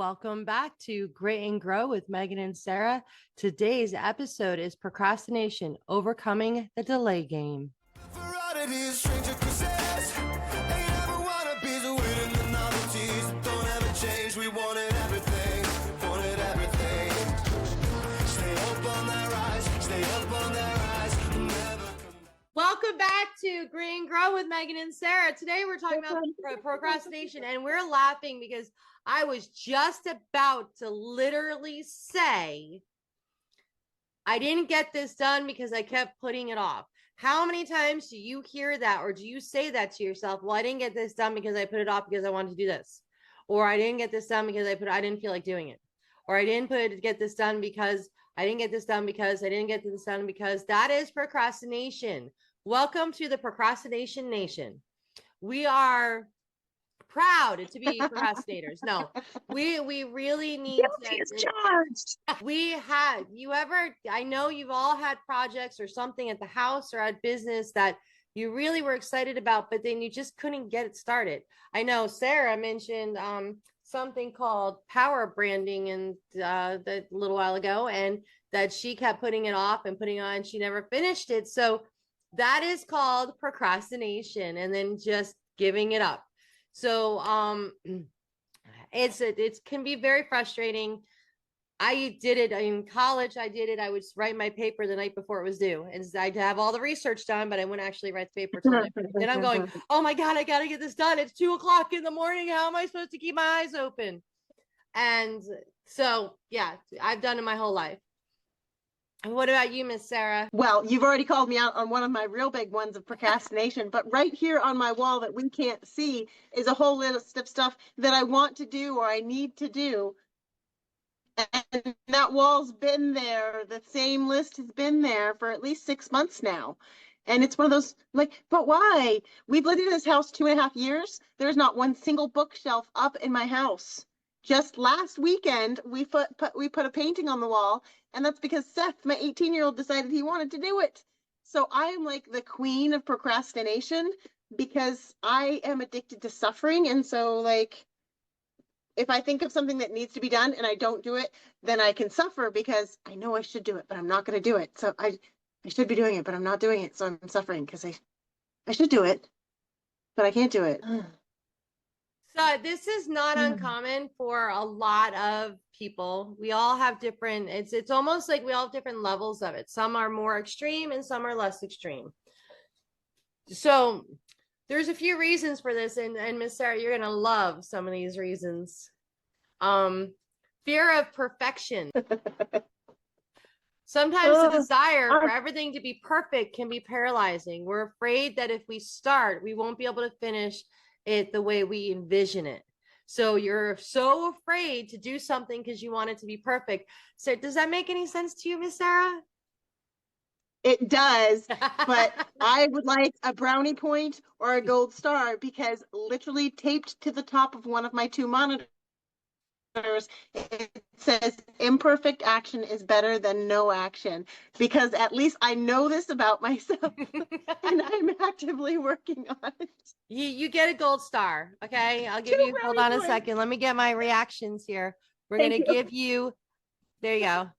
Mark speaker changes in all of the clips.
Speaker 1: Welcome back to Grit and Grow with Megan and Sarah. Today's episode is Procrastination, Overcoming the Delay Game. Welcome back to Grit and Grow with Megan and Sarah. Today we're talking about procrastination, and we're laughing because I was just about to literally say, I didn't get this done because I kept putting it off. How many times do you hear that, or do you say that to yourself? Well, I didn't get this done because I put it off because I wanted to do this. Or I didn't get this done because I didn't feel like doing it. Or I didn't get this done because I didn't get this done because I didn't get this done because that is procrastination. Welcome to the Procrastination Nation. We are proud to be procrastinators. No, we really need to. I know you've all had projects or something at the house or at business that you really were excited about, but then you just couldn't get it started. I know Sarah mentioned something called power branding and a little while ago, and that she kept putting it off and putting on, and she never finished it. So that is called procrastination, and then just giving it up. So it can be very frustrating. I did it in college. I would write my paper the night before it was due, and I'd have all the research done, but I wouldn't actually write the paper till then I'm going, oh my God, I got to get this done. It's 2:00 in the morning. How am I supposed to keep my eyes open? And so, yeah, I've done it my whole life. What about you, Miss Sarah?
Speaker 2: Well, you've already called me out on one of my real big ones of procrastination, but right here on my wall that we can't see is a whole list of stuff that I want to do or I need to do. And that wall's been there. The same list has been there for at least 6 months now. And it's one of those, like, but why? We've lived in this house 2.5 years. There's not one single bookshelf up in my house. Just last weekend, we put a painting on the wall, and that's because Seth, my 18-year-old, decided he wanted to do it. So I am like the queen of procrastination because I am addicted to suffering. And so, like, if I think of something that needs to be done and I don't do it, then I can suffer because I know I should do it, but I'm not going to do it. So I should be doing it, but I'm not doing it. So I'm suffering because I should do it, but I can't do it.
Speaker 1: So this is not uncommon for a lot of people. We all have different, it's almost like we all have different levels of it. Some are more extreme and some are less extreme. So there's a few reasons for this, and Miss Sarah, you're gonna love some of these reasons. Fear of perfection. Sometimes the desire for everything to be perfect can be paralyzing. We're afraid that if we start, we won't be able to finish it the way we envision it. So you're so afraid to do something because you want it to be perfect. So does that make any sense to you, Miss Sarah?
Speaker 2: It does, but I would like a brownie point or a gold star because literally taped to the top of one of my 2 monitors, it says imperfect action is better than no action, because at least I know this about myself and I'm actively working on it.
Speaker 1: You get a gold star. Okay. I'll give you, hold on a second. Let me get my reactions here. We're going to give you, there you go.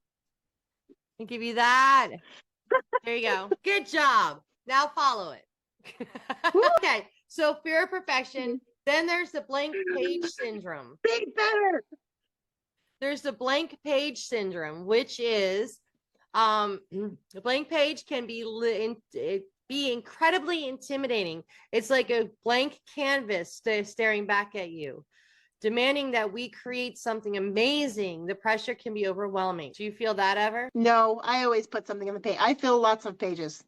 Speaker 1: I'll give you that. There you go. Good job. Now follow it. Okay. So fear of perfection. Then there's the blank page syndrome.
Speaker 2: Be better.
Speaker 1: There's the blank page syndrome, which is the blank page can be incredibly intimidating. It's like a blank canvas staring back at you, demanding that we create something amazing. The pressure can be overwhelming. Do you feel that ever?
Speaker 2: No, I always put something on the page. I fill lots of pages.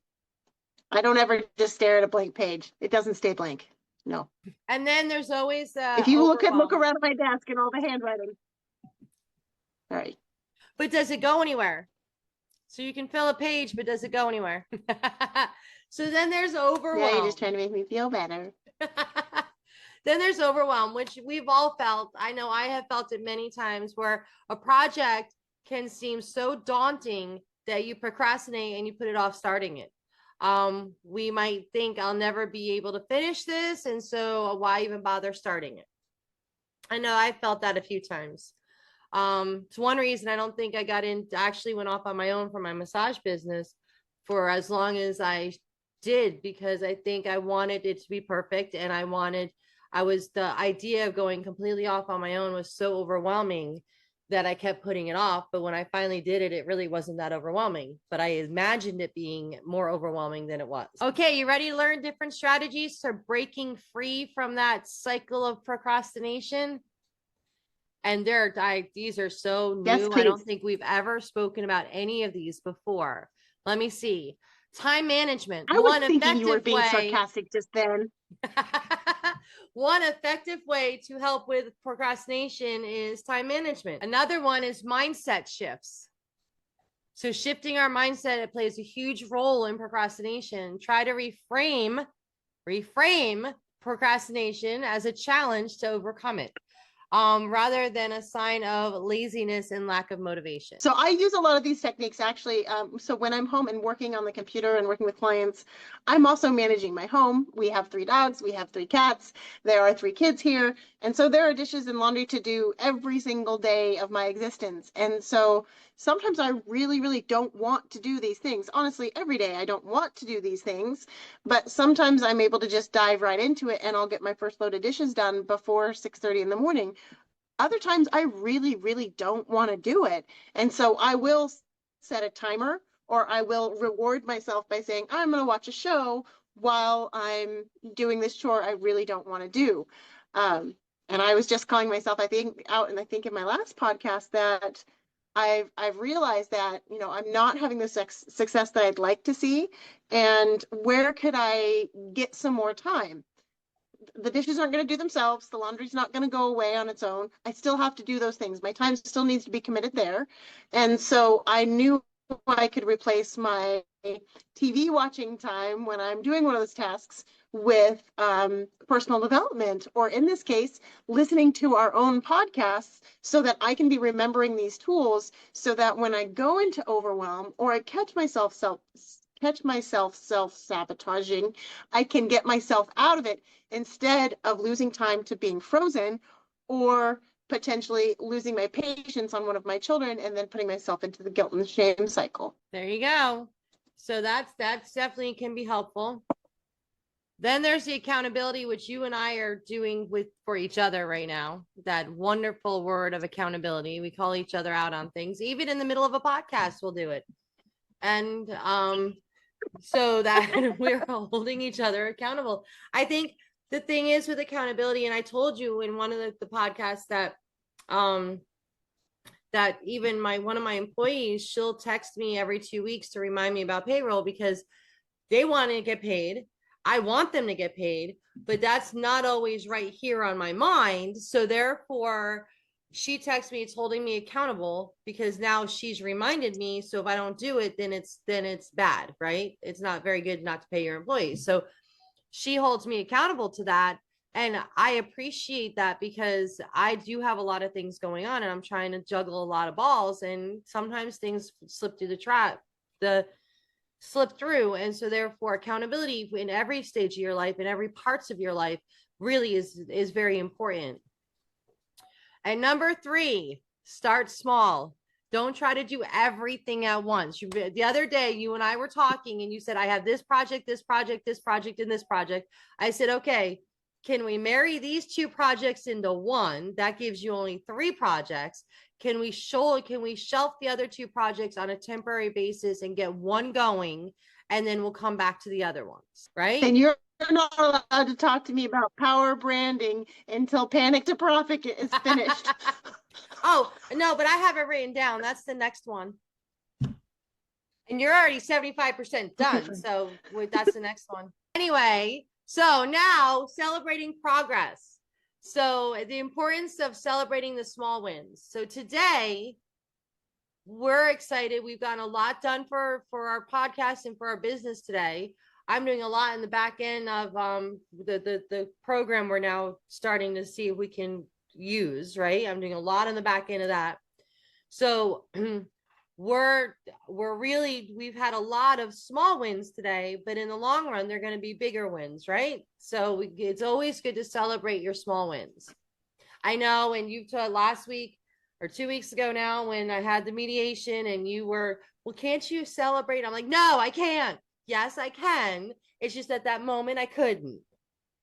Speaker 2: I don't ever just stare at a blank page. It doesn't stay blank. No.
Speaker 1: And then there's always
Speaker 2: if you look around my desk and all the handwriting. All right.
Speaker 1: But does it go anywhere? So you can fill a page, but does it go anywhere? So then there's overwhelm.
Speaker 2: Yeah, you're just trying to make me feel better.
Speaker 1: Then there's overwhelm, which we've all felt. I know I have felt it many times, where a project can seem so daunting that you procrastinate and you put it off starting it. We might think I'll never be able to finish this, and so why even bother starting it? I know I felt that a few times. It's one reason I don't think I actually went off on my own for my massage business for as long as I did, because I think I wanted it to be perfect. And the idea of going completely off on my own was so overwhelming that I kept putting it off. But when I finally did it, it really wasn't that overwhelming, but I imagined it being more overwhelming than it was. Okay, you ready to learn different strategies for breaking free from that cycle of procrastination? And these are so new.
Speaker 2: Yes,
Speaker 1: I don't
Speaker 2: please.
Speaker 1: think we've ever spoken about any of these before. Let me see. Time management.
Speaker 2: I was thinking you were being sarcastic just then.
Speaker 1: One effective way to help with procrastination is time management. Another one is mindset shifts. So shifting our mindset, it plays a huge role in procrastination. Try to reframe procrastination as a challenge to overcome it, rather than a sign of laziness and lack of motivation.
Speaker 2: So I use a lot of these techniques actually. So when I'm home and working on the computer and working with clients, I'm also managing my home. We have 3 dogs, we have 3 cats, there are 3 kids here. And so there are dishes and laundry to do every single day of my existence. And so sometimes I really, really don't want to do these things. Honestly, every day I don't want to do these things, but sometimes I'm able to just dive right into it and I'll get my first load of dishes done before 6:30 in the morning. Other times I really, really don't want to do it. And so I will set a timer, or I will reward myself by saying, I'm going to watch a show while I'm doing this chore I really don't want to do. And I was just calling myself, I think, out, and I think in my last podcast that I've realized that, I'm not having the success that I'd like to see. And where could I get some more time? The dishes aren't going to do themselves. The laundry's not going to go away on its own. I still have to do those things. My time still needs to be committed there. And so I knew I could replace my TV watching time when I'm doing one of those tasks with personal development, or in this case, listening to our own podcasts, so that I can be remembering these tools, so that when I go into overwhelm or I catch myself self-sabotaging, I can get myself out of it instead of losing time to being frozen, or potentially losing my patience on one of my children and then putting myself into the guilt and the shame cycle.
Speaker 1: There you go. So that's definitely can be helpful. Then there's the accountability, which you and I are doing for each other right now. That wonderful word of accountability. We call each other out on things. Even in the middle of a podcast, we'll do it. And so that we're holding each other accountable. I think the thing is with accountability, and I told you in one of the podcasts that that even one of my employees, she'll text me every 2 weeks to remind me about payroll, because they want to get paid. I want them to get paid, but that's not always right here on my mind. So therefore, she texts me, it's holding me accountable, because now she's reminded me. So if I don't do it, then it's bad, right? It's not very good not to pay your employees. So she holds me accountable to that. And I appreciate that, because I do have a lot of things going on and I'm trying to juggle a lot of balls, and sometimes things slip through slip through. And so therefore, accountability in every stage of your life, in every parts of your life, really is very important. And number 3, start small. Don't try to do everything at once. The other day, you and I were talking and you said, I have this project, this project, this project, and this project. I said, okay, can we marry these 2 projects into one? That gives you only 3 projects. Can we shelf the other 2 projects on a temporary basis and get one going, and then we'll come back to the other ones, right?
Speaker 2: Then you're not allowed to talk to me about power branding until Panic to Profit is finished.
Speaker 1: Oh, no, but I have it written down. That's the next one. And you're already 75% done. So that's the next one. Anyway, so now celebrating progress. So the importance of celebrating the small wins. So today, we're excited. We've gotten a lot done for our podcast and for our business today. I'm doing a lot in the back end of the program we're now starting to see if we can use, right? I'm doing a lot in the back end of that. So we've had a lot of small wins today, but in the long run, they're going to be bigger wins, right? So it's always good to celebrate your small wins. I know, and you told last week, or 2 weeks ago now when I had the mediation and you were, well, can't you celebrate? I'm like, no, I can't. Yes, I can. It's just at that moment I couldn't.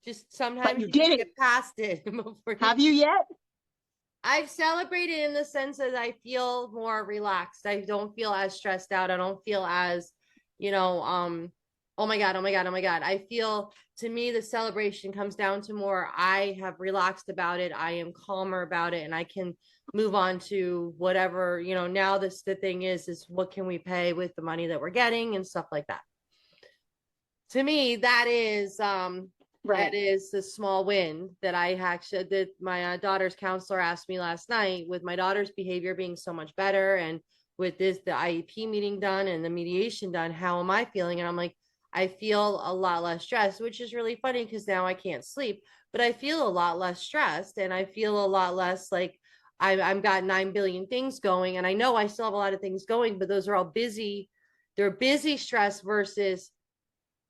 Speaker 1: Just
Speaker 2: But
Speaker 1: sometimes
Speaker 2: you
Speaker 1: you just
Speaker 2: did
Speaker 1: get
Speaker 2: it.
Speaker 1: past it before
Speaker 2: Have you yet?
Speaker 1: I've celebrated in the sense that I feel more relaxed. I don't feel as stressed out. I don't feel as, you know, oh my God, oh my God, oh my God. I feel, to me, the celebration comes down to more, I have relaxed about it. I am calmer about it, and I can move on to whatever, now the thing is what can we pay with the money that we're getting and stuff like that. To me, that is
Speaker 2: Right.
Speaker 1: that is the small win that I actually did. My daughter's counselor asked me last night, with my daughter's behavior being so much better, and with the IEP meeting done and the mediation done, how am I feeling? And I'm like, I feel a lot less stressed, which is really funny because now I can't sleep, but I feel a lot less stressed, and I feel a lot less like I've got 9 billion things going. And I know I still have a lot of things going, but those are all busy. They're busy stress versus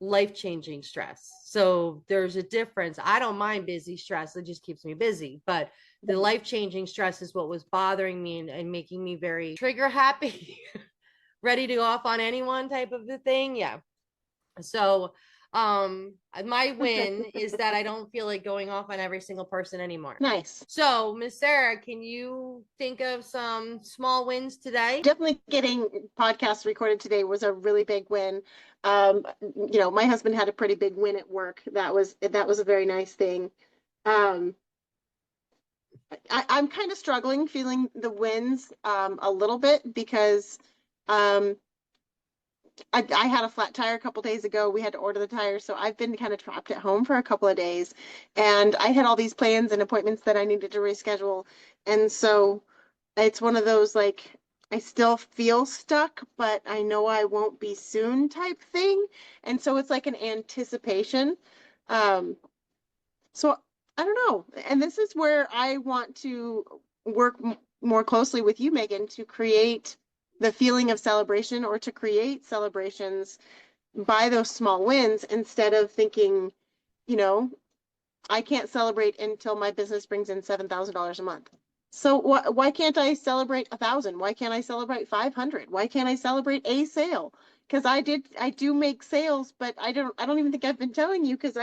Speaker 1: life-changing stress. So there's a difference. I don't mind busy stress. It just keeps me busy. But the life-changing stress is what was bothering me and making me very trigger happy, ready to go off on anyone type of the thing. Yeah. So my win is that I don't feel like going off on every single person anymore.
Speaker 2: Nice.
Speaker 1: So, Miss Sarah, can you think of some small wins today?
Speaker 2: Definitely getting podcasts recorded today was a really big win. My husband had a pretty big win at work. That was a very nice thing. Um, I'm kind of struggling feeling the wins a little bit because um, I had a flat tire a couple days ago. We had to order the tire, so I've been kind of trapped at home for a couple of days, and I had all these plans and appointments that I needed to reschedule, and so it's one of those like I still feel stuck, but I know I won't be soon type thing, and so it's like an anticipation. Um, so I don't know, and this is where I want to work more closely with you, Megan, to create the feeling of celebration or to create celebrations by those small wins instead of thinking, you know, I can't celebrate until my business brings in $7,000 a month. So why can't I celebrate 1,000? Why can't I celebrate 500? Why can't I celebrate a sale? Because I do make sales, but I don't even think I've been telling you because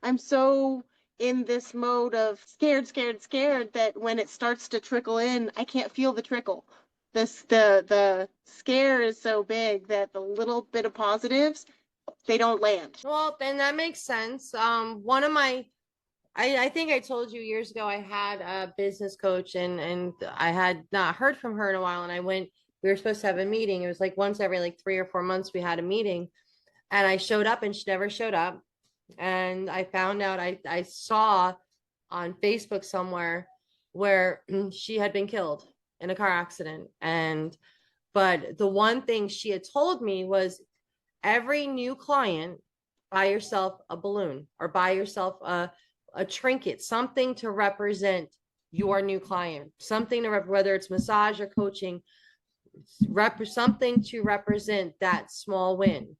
Speaker 2: I'm so in this mode of scared, scared, scared that when it starts to trickle in, I can't feel the trickle. The scare is so big that the little bit of positives, they don't land.
Speaker 1: Well, then that makes sense. One of my I think I told you years ago I had a business coach, and I had not heard from her in a while, and we were supposed to have a meeting. It was like once every like 3 or 4 months we had a meeting, and I showed up and she never showed up. And I found out, I saw on Facebook somewhere where she had been killed in a car accident. But the one thing she had told me was, every new client, buy yourself a balloon or buy yourself a trinket, something to represent your new client, something to whether it's massage or coaching, something to represent that small win.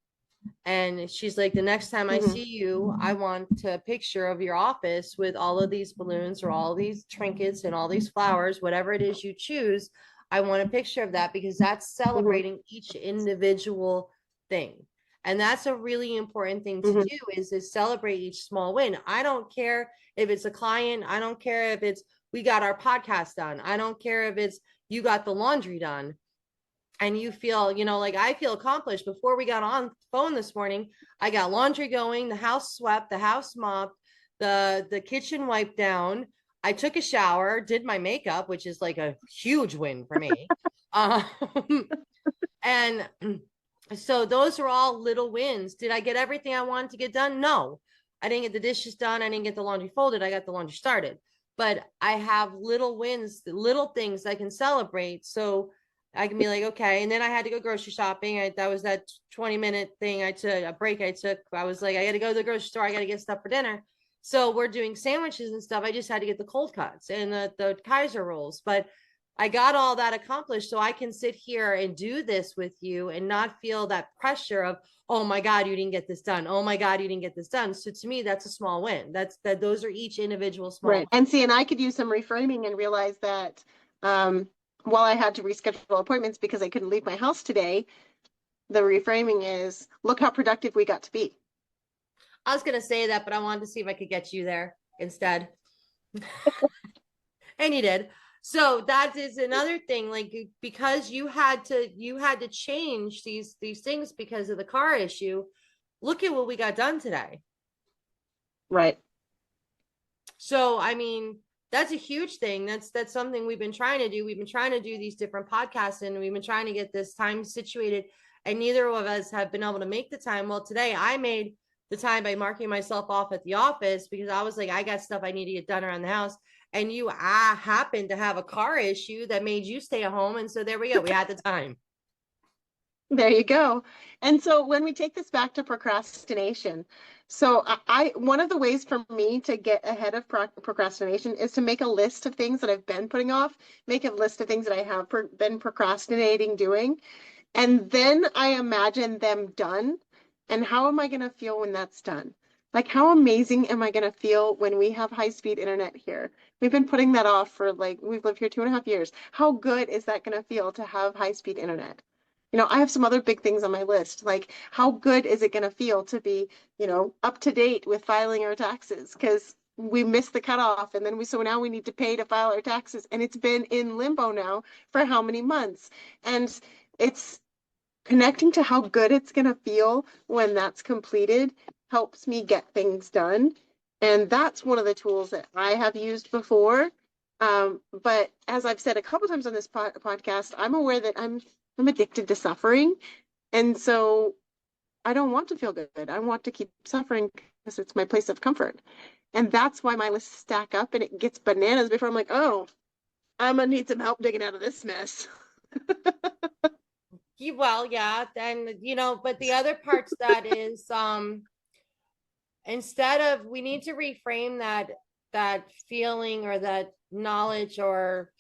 Speaker 1: And she's like, the next time I see you, I want a picture of your office with all of these balloons or all these trinkets and all these flowers, whatever it is you choose. I want a picture of that because that's
Speaker 2: Mm-hmm.
Speaker 1: celebrating each individual thing. And that's a really important thing to
Speaker 2: Mm-hmm.
Speaker 1: do, is celebrate each small win. I don't care if it's a client. I don't care if it's we got our podcast done. I don't care if it's you got the laundry done and you feel, like I feel accomplished. Before we got on phone this morning, I got laundry going, the house swept, the house mopped, the kitchen wiped down. I took a shower, did my makeup, which is like a huge win for me. um, and so those are all little wins. Did I get everything I wanted to get done? No, I didn't get the dishes done. I didn't get the laundry folded. I got the laundry started. But I have little wins, little things I can celebrate. So I can be like, okay. And then I had to go grocery shopping. That was that 20-minute thing I took, a break I took. I was like, I got to go to the grocery store. I got to get stuff for dinner. So we're doing sandwiches and stuff. I just had to get the cold cuts and the Kaiser rolls. But I got all that accomplished so I can sit here and do this with you and not feel that pressure of, oh my God, you didn't get this done. Oh my God, you didn't get this done. So to me, that's a small win. Those are each individual small
Speaker 2: Right.
Speaker 1: wins.
Speaker 2: And see, and I could use some reframing and realize that while I had to reschedule appointments because I couldn't leave my house today, the reframing is, look how productive we got to be.
Speaker 1: I was gonna say that, but I wanted to see if I could get you there instead. And you did. So that is another thing, like because you had to change these things because of the car issue. Look at what we got done today.
Speaker 2: Right.
Speaker 1: So I mean, that's a huge thing. That's something we've been trying to do. We've been trying to do these different podcasts and we've been trying to get this time situated, and neither of us have been able to make the time. Well, today I made the time by marking myself off at the office because I was like, I got stuff I need to get done around the house. And you happened to have a car issue that made you stay at home. And so there we go. We had the time.
Speaker 2: There you go. And so when we take this back to procrastination, so one of the ways for me to get ahead of procrastination is to make a list of things that I've been putting off, make a list of things that I have been procrastinating doing, and then I imagine them done. And how am I going to feel when that's done? Like, how amazing am I going to feel when we have high-speed internet here? We've been putting that off for like, we've lived here 2.5 years. How good is that going to feel to have high-speed internet? I have some other big things on my list. Like, how good is it going to feel to be, up to date with filing our taxes? Because we missed the cutoff, and then so now we need to pay to file our taxes, and it's been in limbo now for how many months? And it's connecting to how good it's going to feel when that's completed helps me get things done. And that's one of the tools that I have used before. But as I've said a couple times on this podcast, I'm aware that I'm addicted to suffering. And so I don't want to feel good. I want to keep suffering because it's my place of comfort. And that's why my lists stack up and it gets bananas before I'm like, oh, I'm going to need some help digging out of this mess.
Speaker 1: Well, yeah. And, but the other parts that is, instead of, we need to reframe that feeling or that knowledge or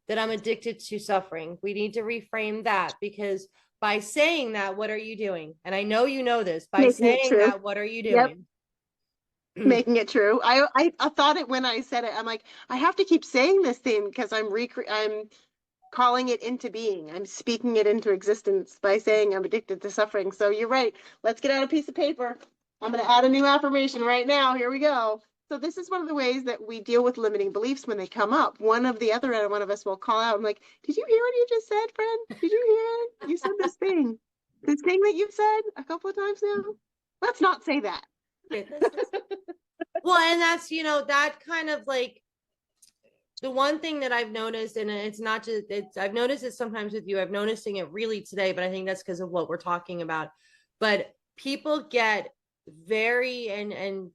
Speaker 1: that I'm addicted to suffering. We need to reframe that because by saying that, what are you doing? And I know you know this. By saying that, what are you doing?
Speaker 2: Yep. Making it true. I thought it when I said it. I'm like, I have to keep saying this thing because I'm calling it into being. I'm speaking it into existence by saying I'm addicted to suffering. So you're right. Let's get out a piece of paper. I'm going to add a new affirmation right now. Here we go. So this is one of the ways that we deal with limiting beliefs when they come up. One of us will call out. I'm like, did you hear what you just said, friend? Did you hear it? You said this thing that you've said a couple of times now. Let's not say that.
Speaker 1: Well, and that's, that kind of like the one thing that I've noticed, and it's not just, I've noticed it sometimes with you. I've noticing it really today, but I think that's because of what we're talking about. But people get very, and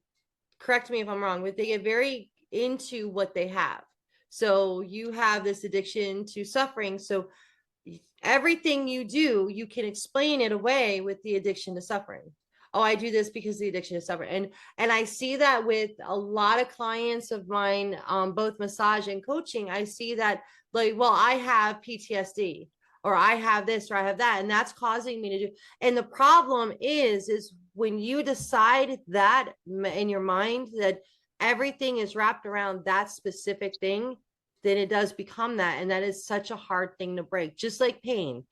Speaker 1: correct me if I'm wrong, but they get very into what they have. So you have this addiction to suffering. So everything you do, you can explain it away with the addiction to suffering. Oh, I do this because the addiction to suffering. And I see that with a lot of clients of mine, both massage and coaching. I see that like, well, I have PTSD or I have this or I have that, and that's causing me to do. And the problem is when you decide that in your mind that everything is wrapped around that specific thing, then it does become that. And that is such a hard thing to break, just like pain.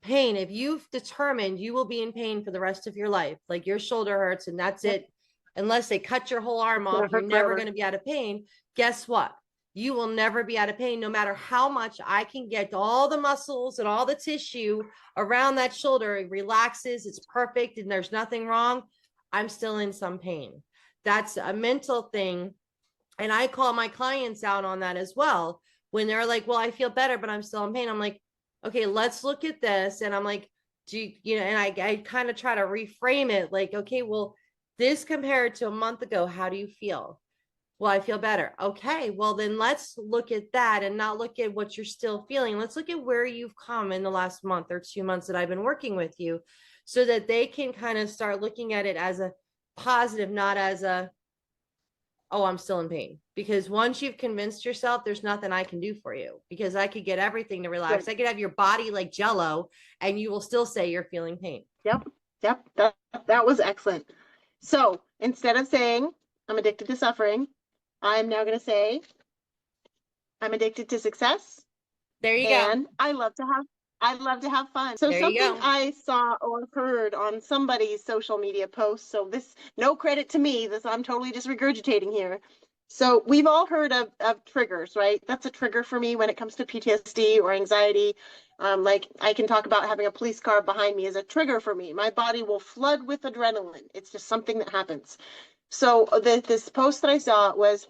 Speaker 1: Pain, if you've determined you will be in pain for the rest of your life, like your shoulder hurts and that's it, unless they cut your whole arm off, you're never going to be out of pain. Guess what? You will never be out of pain, no matter how much I can get all the muscles and all the tissue around that shoulder. It relaxes, it's perfect, and there's nothing wrong. I'm still in some pain. That's a mental thing. And I call my clients out on that as well. When they're like, well, I feel better, but I'm still in pain. I'm like, okay, let's look at this. And I'm like, and I kind of try to reframe it like, okay, well, this compared to a month ago, how do you feel? Well, I feel better. Okay, well, then let's look at that and not look at what you're still feeling. Let's look at where you've come in the last month or 2 months that I've been working with you so that they can kind of start looking at it as a positive, not as a, oh, I'm still in pain. Because once you've convinced yourself, there's nothing I can do for you because I could get everything to relax. Right. I could have your body like Jello and you will still say you're feeling pain.
Speaker 2: Yep. That was excellent. So instead of saying I'm addicted to suffering, I'm now going to say I'm addicted to success,
Speaker 1: There you go.
Speaker 2: and I love to have fun. So
Speaker 1: There you
Speaker 2: something
Speaker 1: go.
Speaker 2: I saw or heard on somebody's social media post, so this, no credit to me, this I'm totally just regurgitating here. So we've all heard of triggers, right? That's a trigger for me when it comes to PTSD or anxiety. Like I can talk about having a police car behind me as a trigger for me. My body will flood with adrenaline. It's just something that happens. So this post that I saw was,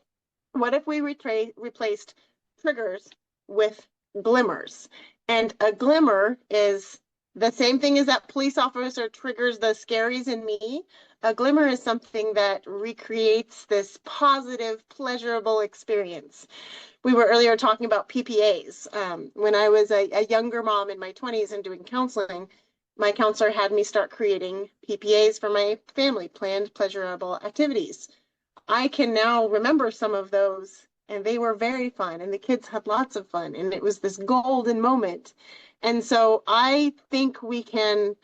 Speaker 2: what if we replaced triggers with glimmers? And a glimmer is the same thing as that police officer triggers the scaries in me. A glimmer is something that recreates this positive, pleasurable experience. We were earlier talking about PPAs. When I was a younger mom in my 20s and doing counseling, my counselor had me start creating PPAs for my family, planned pleasurable activities. I can now remember some of those, and they were very fun, and the kids had lots of fun, and it was this golden moment. And so I think we can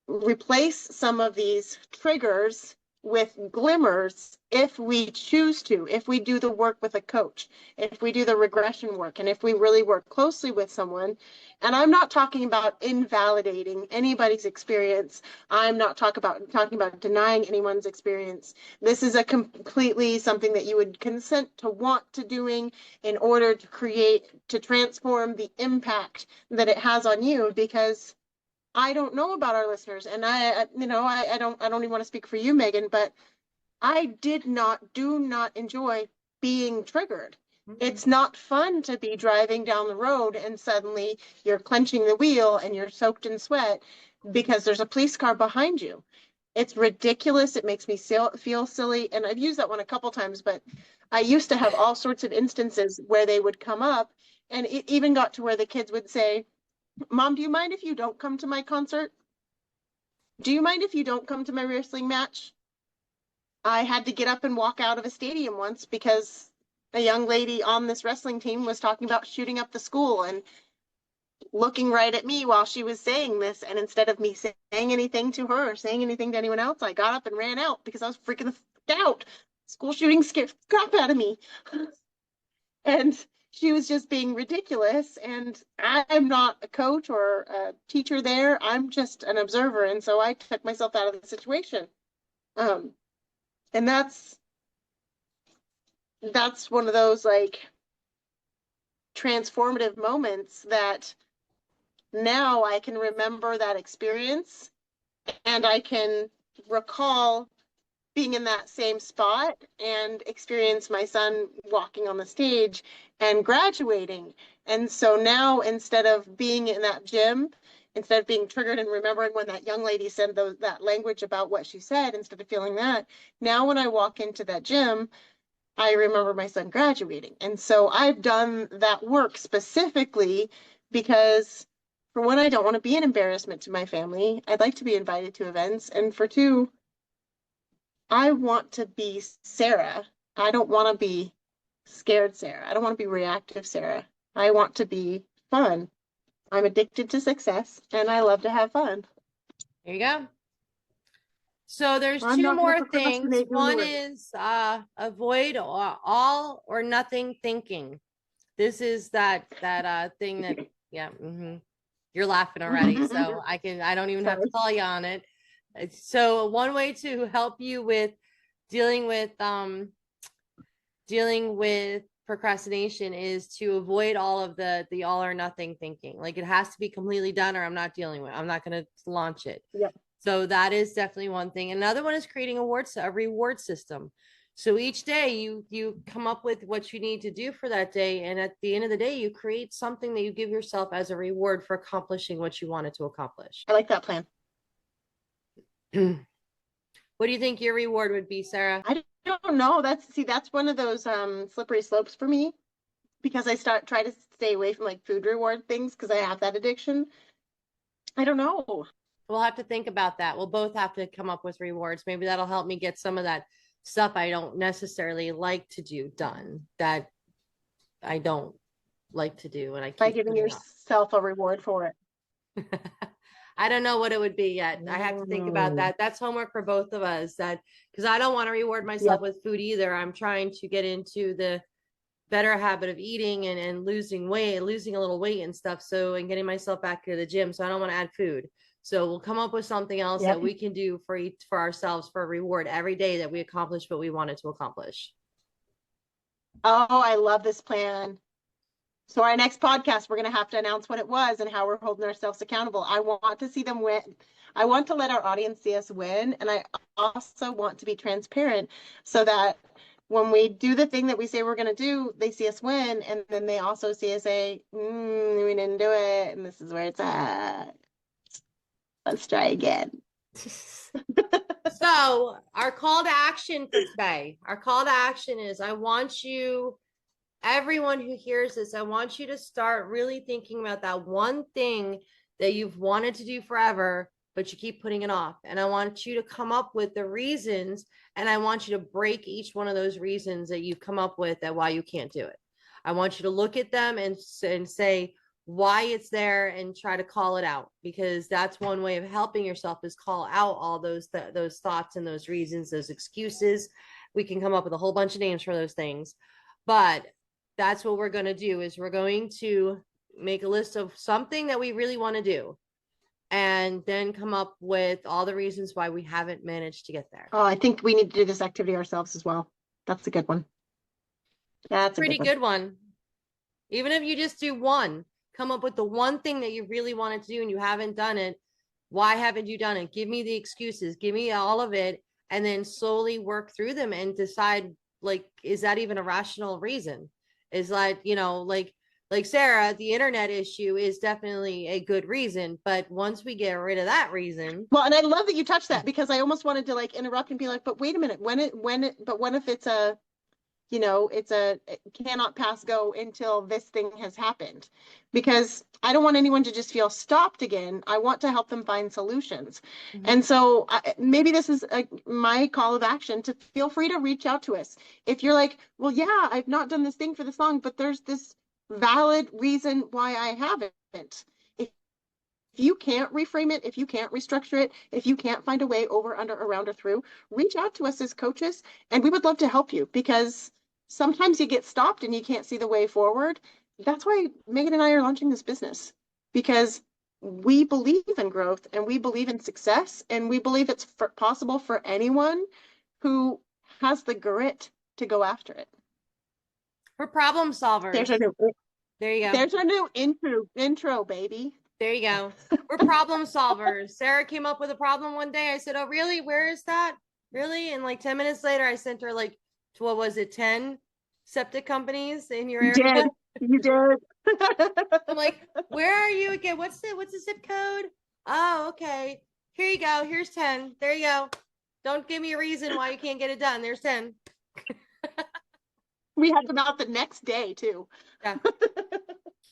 Speaker 2: replace some of these triggers with glimmers if we choose to, if we do the work with a coach, if we do the regression work, and if we really work closely with someone. And I'm not talking about invalidating anybody's experience. I'm not talking about denying anyone's experience. This is a completely something that you would consent to want to doing in order to transform the impact that it has on you, because I don't know about our listeners, and I don't even want to speak for you, Megan, but I do not enjoy being triggered. It's not fun to be driving down the road and suddenly you're clenching the wheel and you're soaked in sweat because there's a police car behind you. It's ridiculous. It makes me feel silly. And I've used that one a couple times, but I used to have all sorts of instances where they would come up, and it even got to where the kids would say, Mom, do you mind if you don't come to my concert? Do you mind if you don't come to my wrestling match? I had to get up and walk out of a stadium once because a young lady on this wrestling team was talking about shooting up the school and looking right at me while she was saying this. And instead of me saying anything to her or saying anything to anyone else, I got up and ran out because I was freaking the out. School shooting scared the crap out of me. And she was just being ridiculous. And I'm not a coach or a teacher there. I'm just an observer. And so I took myself out of the situation. And that's one of those like transformative moments that now I can remember that experience, and I can recall being in that same spot and experience my son walking on the stage and graduating. And so now, instead of being in that gym, instead of being triggered and remembering when that young lady said that language about what she said, instead of feeling that, now when I walk into that gym, I remember my son graduating. And so I've done that work specifically because, for one, I don't want to be an embarrassment to my family. I'd like to be invited to events. And for two, I want to be Sarah. I don't want to be scared Sarah. I don't want to be reactive Sarah. I want to be fun. I'm addicted to success and I love to have fun.
Speaker 1: There you go. So there's
Speaker 2: I'm
Speaker 1: two
Speaker 2: not going to
Speaker 1: more things.
Speaker 2: procrastinate no
Speaker 1: One
Speaker 2: more.
Speaker 1: is avoid all or nothing thinking. This is that thing that yeah, you're laughing already. So I don't even have to call you on it. So one way to help you with dealing with procrastination is to avoid all of the all or nothing thinking. Like it has to be completely done or I'm not going to launch it.
Speaker 2: Yeah.
Speaker 1: So that is definitely one thing. Another one is creating a reward system. So each day you come up with what you need to do for that day, and at the end of the day you create something that you give yourself as a reward for accomplishing what you wanted to accomplish.
Speaker 2: I like that plan.
Speaker 1: What do you think your reward would be, Sarah?
Speaker 2: I don't know. That's one of those slippery slopes for me, because I try to stay away from like food reward things because I have that addiction. I don't know.
Speaker 1: We'll have to think about that. We'll both have to come up with rewards. Maybe that'll help me get some of that stuff I don't necessarily like to do done, that I don't like to do, and I keep
Speaker 2: by giving yourself a reward for it.
Speaker 1: I don't know what it would be yet. I have to think about that. That's homework for both of us, that because I don't want to reward myself with food either. I'm trying to get into the better habit of eating and losing weight, losing a little weight and stuff. So, and getting myself back to the gym. So I don't want to add food. So we'll come up with something else that we can do for ourselves for a reward every day that we accomplish what we wanted to accomplish.
Speaker 2: Oh, I love this plan. So our next podcast, we're going to have to announce what it was and how we're holding ourselves accountable. I want to see them win. I want to let our audience see us win. And I also want to be transparent so that when we do the thing that we say we're going to do, they see us win. And then they also see us say, we didn't do it. And this is where it's at. Let's try again.
Speaker 1: So our call to action for today, our call to action is, I want you, everyone who hears this, I want you to start really thinking about that one thing that you've wanted to do forever, but you keep putting it off. And I want you to come up with the reasons, and I want you to break each one of those reasons that you've come up with that why you can't do it. I want you to look at them and say why it's there and try to call it out, because that's one way of helping yourself, is call out all those thoughts and those reasons, those excuses. We can come up with a whole bunch of names for those things, but that's what we're going to do, is we're going to make a list of something that we really want to do, and then come up with all the reasons why we haven't managed to get there.
Speaker 2: Oh, I think we need to do this activity ourselves as well. That's a good one. That's a
Speaker 1: pretty good one. Even if you just do one, come up with the one thing that you really wanted to do and you haven't done it. Why haven't you done it? Give me the excuses, give me all of it, and then slowly work through them and decide, like, is that even a rational reason? Is like, you know, like Sarah, the internet issue is definitely a good reason, but once we get rid of that reason.
Speaker 2: Well, and I love that you touched that, because I almost wanted to like interrupt and be like, but wait a minute, but what if it's a, you know, it cannot pass go until this thing has happened? Because I don't want anyone to just feel stopped again. I want to help them find solutions. Mm-hmm. And so maybe this is my call of action, to feel free to reach out to us. If you're like, well, yeah, I've not done this thing for this long, but there's this valid reason why I haven't. If you can't reframe it, if you can't restructure it, if you can't find a way over, under, around, or through, reach out to us as coaches, and we would love to help you, because sometimes you get stopped and you can't see the way forward. That's why Megan and I are launching this business, because we believe in growth and we believe in success, and we believe it's possible for anyone who has the grit to go after it.
Speaker 1: We're problem solvers. There you go.
Speaker 2: There's our new intro, baby.
Speaker 1: There you go. We're problem solvers. Sarah came up with a problem one day. I said, oh, really? Where is that? Really? And like 10 minutes later, I sent her like, what was it, 10 septic companies in your area?
Speaker 2: You did.
Speaker 1: I'm like, where are you again? What's the zip code? Oh, okay. Here you go. Here's 10. There you go. Don't give me a reason why you can't get it done. There's 10.
Speaker 2: We had them out the next day too.
Speaker 1: Yeah.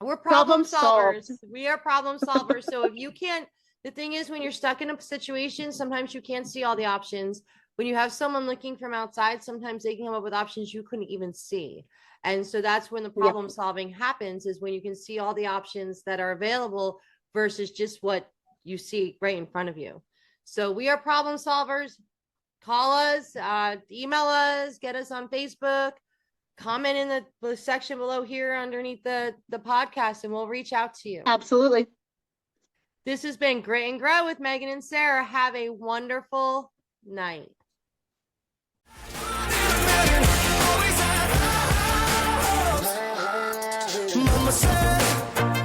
Speaker 1: We're problem solvers. We are problem solvers. So if you can't, the thing is, when you're stuck in a situation, sometimes you can't see all the options. When you have someone looking from outside, sometimes they can come up with options you couldn't even see. And so that's when the problem solving happens, is when you can see all the options that are available versus just what you see right in front of you. So we are problem solvers. Call us, email us, get us on Facebook, comment in the section below here underneath the podcast, and we'll reach out to you.
Speaker 2: Absolutely.
Speaker 1: This has been Grit and Grow with Megan and Sarah. Have a wonderful night. Mama said